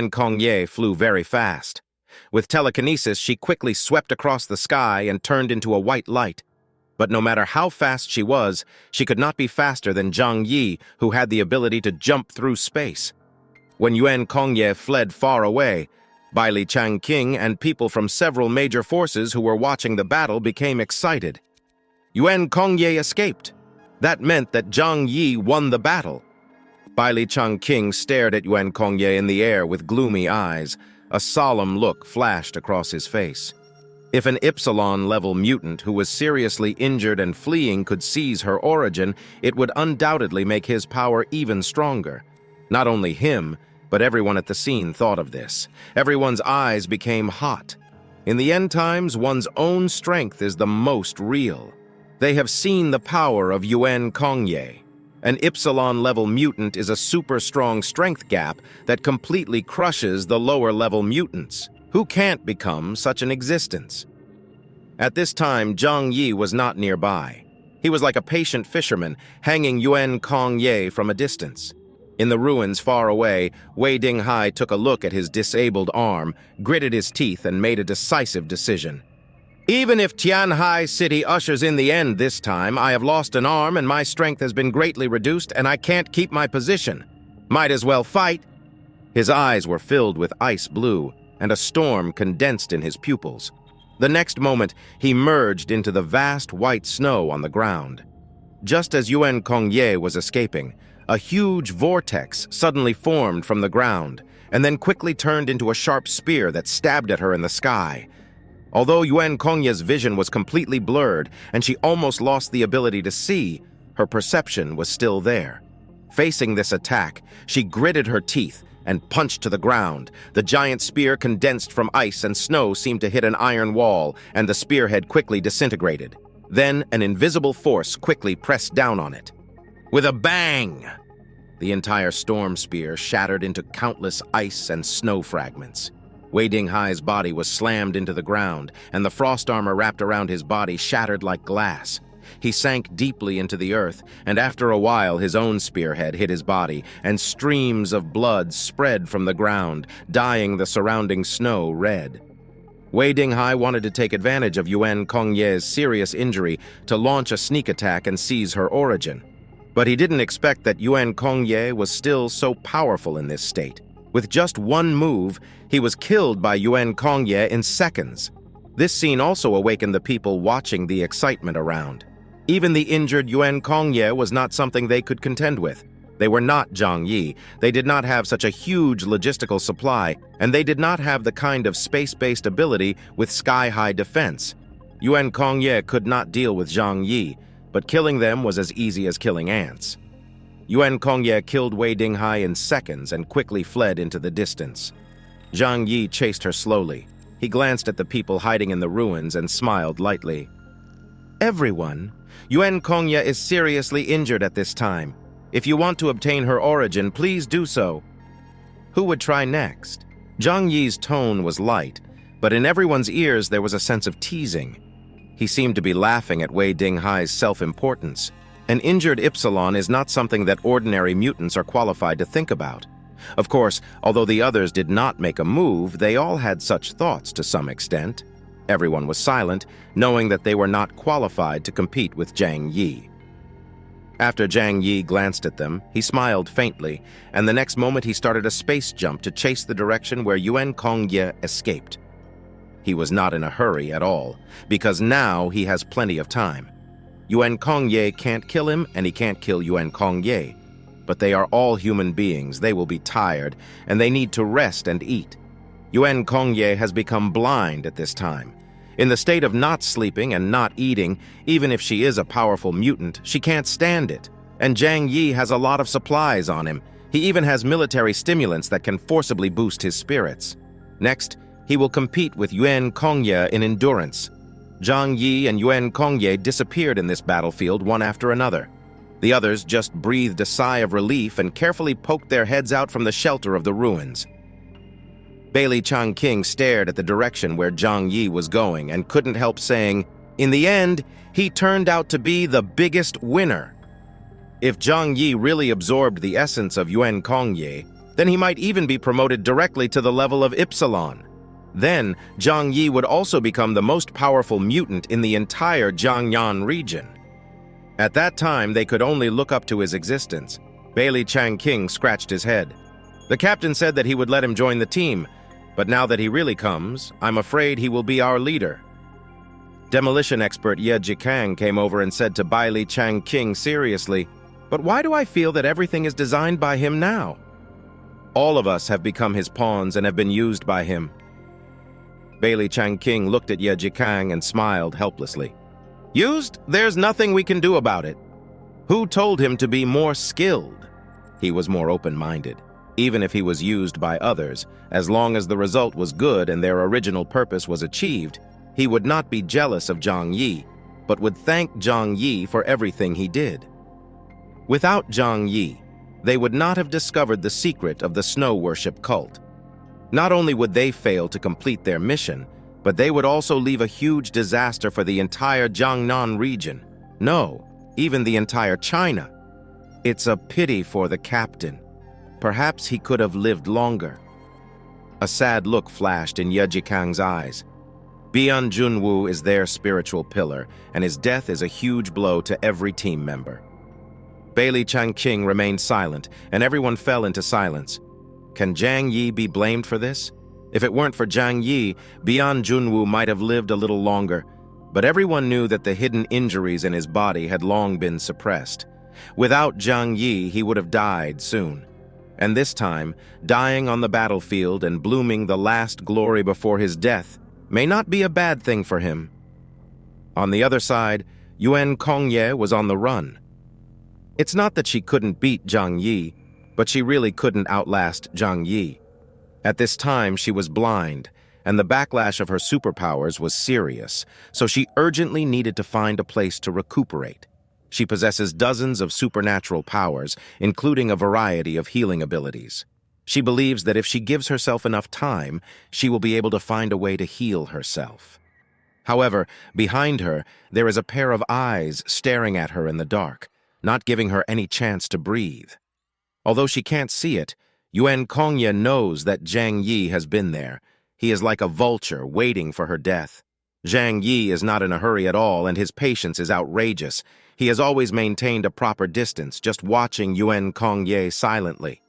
and Kongye flew very fast. With telekinesis, she quickly swept across the sky and turned into a white light. But no matter how fast she could not be faster than Zhang Yi, who had the ability to jump through space. When Yuan Kongye fled far away, Baili Changqing and people from several major forces who were watching the battle became excited. Yuan Kongye escaped. That meant that Zhang Yi won the battle. Baili Changqing stared at Yuan Kongye in the air with gloomy eyes. A solemn look flashed across his face. If an Epsilon-level mutant who was seriously injured and fleeing could seize her origin, it would undoubtedly make his power even stronger. Not only him, but everyone at the scene thought of this. Everyone's eyes became hot. In the end times, one's own strength is the most real. They have seen the power of Yuan Kongye. An Epsilon-level mutant is a super-strong strength gap that completely crushes the lower-level mutants, who can't become such an existence. At this time, Zhang Yi was not nearby. He was like a patient fisherman, hanging Yuan Kongye from a distance. In the ruins far away, Wei Dinghai took a look at his disabled arm, gritted his teeth, and made a decisive decision. Even if Tianhai City ushers in the end this time, I have lost an arm and my strength has been greatly reduced and I can't keep my position. Might as well fight. His eyes were filled with ice blue, and a storm condensed in his pupils. The next moment, he merged into the vast white snow on the ground. Just as Yuan Kongye was escaping, a huge vortex suddenly formed from the ground, and then quickly turned into a sharp spear that stabbed at her in the sky. Although Yuan Kongye's vision was completely blurred and she almost lost the ability to see, her perception was still there. Facing this attack, she gritted her teeth and punched to the ground. The giant spear condensed from ice and snow seemed to hit an iron wall, and the spearhead quickly disintegrated. Then an invisible force quickly pressed down on it. With a bang! The entire storm spear shattered into countless ice and snow fragments. Wei Dinghai's body was slammed into the ground, and the frost armor wrapped around his body shattered like glass. He sank deeply into the earth, and after a while his own spearhead hit his body, and streams of blood spread from the ground, dyeing the surrounding snow red. Wei Dinghai wanted to take advantage of Yuan Kongye's serious injury to launch a sneak attack and seize her origin. But he didn't expect that Yuan Kongye was still so powerful in this state. With just one move, he was killed by Yuan Kongye in seconds. This scene also awakened the people watching the excitement around. Even the injured Yuan Kongye was not something they could contend with. They were not Zhang Yi. They did not have such a huge logistical supply, and they did not have the kind of space-based ability with sky-high defense. Yuan Kongye could not deal with Zhang Yi, but killing them was as easy as killing ants. Yuan Kongye killed Wei Dinghai in seconds and quickly fled into the distance. Zhang Yi chased her slowly. He glanced at the people hiding in the ruins and smiled lightly. "Everyone, Yuan Kongye is seriously injured at this time. If you want to obtain her origin, please do so." Who would try next? Zhang Yi's tone was light, but in everyone's ears there was a sense of teasing. He seemed to be laughing at Wei Dinghai's self-importance. An injured Epsilon is not something that ordinary mutants are qualified to think about. Of course, although the others did not make a move, they all had such thoughts to some extent. Everyone was silent, knowing that they were not qualified to compete with Zhang Yi. After Zhang Yi glanced at them, he smiled faintly, and the next moment he started a space jump to chase the direction where Yuan Kongye escaped. He was not in a hurry at all, because now he has plenty of time. Yuan Kongye can't kill him, and he can't kill Yuan Kongye. But they are all human beings, they will be tired, and they need to rest and eat. Yuan Kongye has become blind at this time. In the state of not sleeping and not eating, even if she is a powerful mutant, she can't stand it. And Zhang Yi has a lot of supplies on him. He even has military stimulants that can forcibly boost his spirits. Next, he will compete with Yuan Kongye in endurance. Zhang Yi and Yuan Kongye disappeared in this battlefield one after another. The others just breathed a sigh of relief and carefully poked their heads out from the shelter of the ruins. Baili Changqing stared at the direction where Zhang Yi was going and couldn't help saying, "In the end, he turned out to be the biggest winner." If Zhang Yi really absorbed the essence of Yuan Kongye, Then he might even be promoted directly to the level of Ypsilon. Then, Zhang Yi would also become the most powerful mutant in the entire Jiangnan region. At that time, they could only look up to his existence. Bailey Changqing scratched his head. The captain said that he would let him join the team, but now that he really comes, I'm afraid he will be our leader. Demolition expert Ye Jikang came over and said to Bailey Changqing seriously, "But why do I feel that everything is designed by him now? All of us have become his pawns and have been used by him." Bailey Changqing looked at Ye Jikang and smiled helplessly. "Used? There's nothing we can do about it. Who told him to be more skilled?" He was more open-minded. Even if he was used by others, as long as the result was good and their original purpose was achieved, he would not be jealous of Zhang Yi, but would thank Zhang Yi for everything he did. Without Zhang Yi, they would not have discovered the secret of the snow worship cult. Not only would they fail to complete their mission, but they would also leave a huge disaster for the entire Jiangnan region. No, even the entire China. It's a pity for the captain. Perhaps he could have lived longer. A sad look flashed in Ye Jikang's eyes. Bian Junwu is their spiritual pillar, and his death is a huge blow to every team member. Bailey Changqing remained silent, and everyone fell into silence. Can Zhang Yi be blamed for this? If it weren't for Zhang Yi, Bian Junwu might have lived a little longer, but everyone knew that the hidden injuries in his body had long been suppressed. Without Zhang Yi, he would have died soon. And this time, dying on the battlefield and blooming the last glory before his death may not be a bad thing for him. On the other side, Yuan Kongye was on the run. It's not that she couldn't beat Zhang Yi, but she really couldn't outlast Zhang Yi. At this time, she was blind, and the backlash of her superpowers was serious, so she urgently needed to find a place to recuperate. She possesses dozens of supernatural powers, including a variety of healing abilities. She believes that if she gives herself enough time, she will be able to find a way to heal herself. However, behind her, there is a pair of eyes staring at her in the dark, not giving her any chance to breathe. Although she can't see it, Yuan Kongye knows that Zhang Yi has been there. He is like a vulture waiting for her death. Zhang Yi is not in a hurry at all, and his patience is outrageous. He has always maintained a proper distance, just watching Yuan Kongye silently.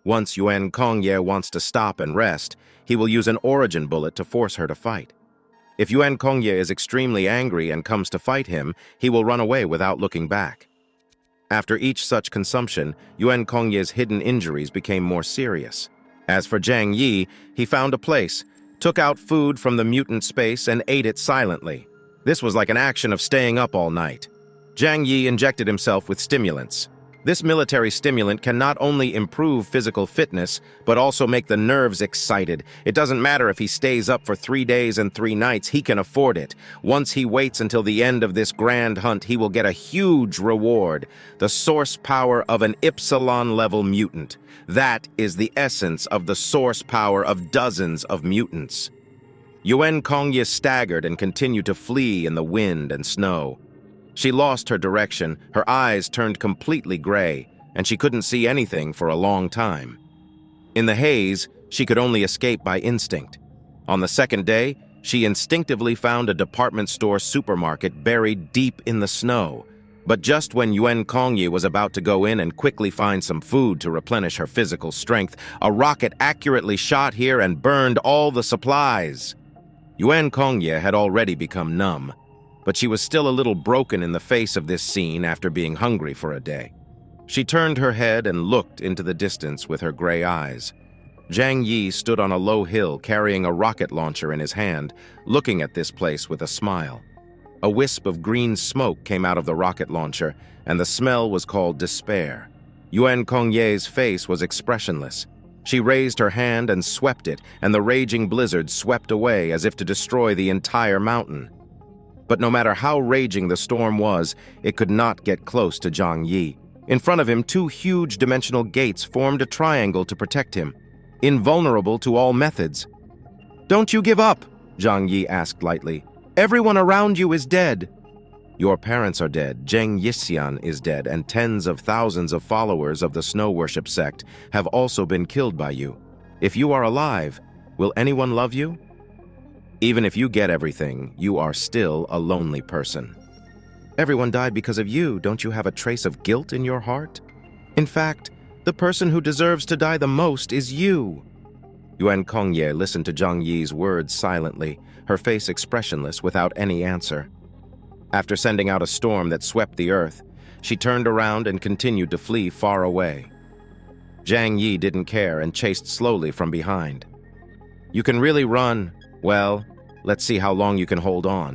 Once Yuan Kongye wants to stop and rest, he will use an origin bullet to force her to fight. If Yuan Kongye is extremely angry and comes to fight him, he will run away without looking back. After each such consumption, Yuan Kongye's hidden injuries became more serious. As for Zhang Yi, he found a place, took out food from the mutant space and ate it silently. This was like an action of staying up all night. Zhang Yi injected himself with stimulants. This military stimulant can not only improve physical fitness, but also make the nerves excited. It doesn't matter if he stays up for 3 days and 3 nights, he can afford it. Once he waits until the end of this grand hunt, he will get a huge reward, the source power of an Ypsilon-level mutant. That is the essence of the source power of dozens of mutants. Yuan Kongye staggered and continued to flee in the wind and snow. She lost her direction, her eyes turned completely gray, and she couldn't see anything for a long time. In the haze, she could only escape by instinct. On the second day, she instinctively found a department store supermarket buried deep in the snow. But just when Yuan Kongye was about to go in and quickly find some food to replenish her physical strength, a rocket accurately shot here and burned all the supplies. Yuan Kongye had already become numb, but she was still a little broken in the face of this scene after being hungry for a day. She turned her head and looked into the distance with her gray eyes. Zhang Yi stood on a low hill carrying a rocket launcher in his hand, looking at this place with a smile. A wisp of green smoke came out of the rocket launcher, and the smell was called despair. Yuan Kongye's face was expressionless. She raised her hand and swept it, and the raging blizzard swept away as if to destroy the entire mountain. But no matter how raging the storm was, it could not get close to Zhang Yi. In front of him, 2 huge dimensional gates formed a triangle to protect him, invulnerable to all methods. "Don't you give up," Zhang Yi asked lightly. "Everyone around you is dead." Your parents are dead, Zhang Yixian is dead, and tens of thousands of followers of the snow worship sect have also been killed by you. If you are alive, will anyone love you? Even if you get everything, you are still a lonely person. Everyone died because of you. Don't you have a trace of guilt in your heart? In fact, the person who deserves to die the most is you. Yuan Kongye listened to Zhang Yi's words silently, her face expressionless without any answer. After sending out a storm that swept the earth, she turned around and continued to flee far away. Zhang Yi didn't care and chased slowly from behind. You can really run. Well, let's see how long you can hold on.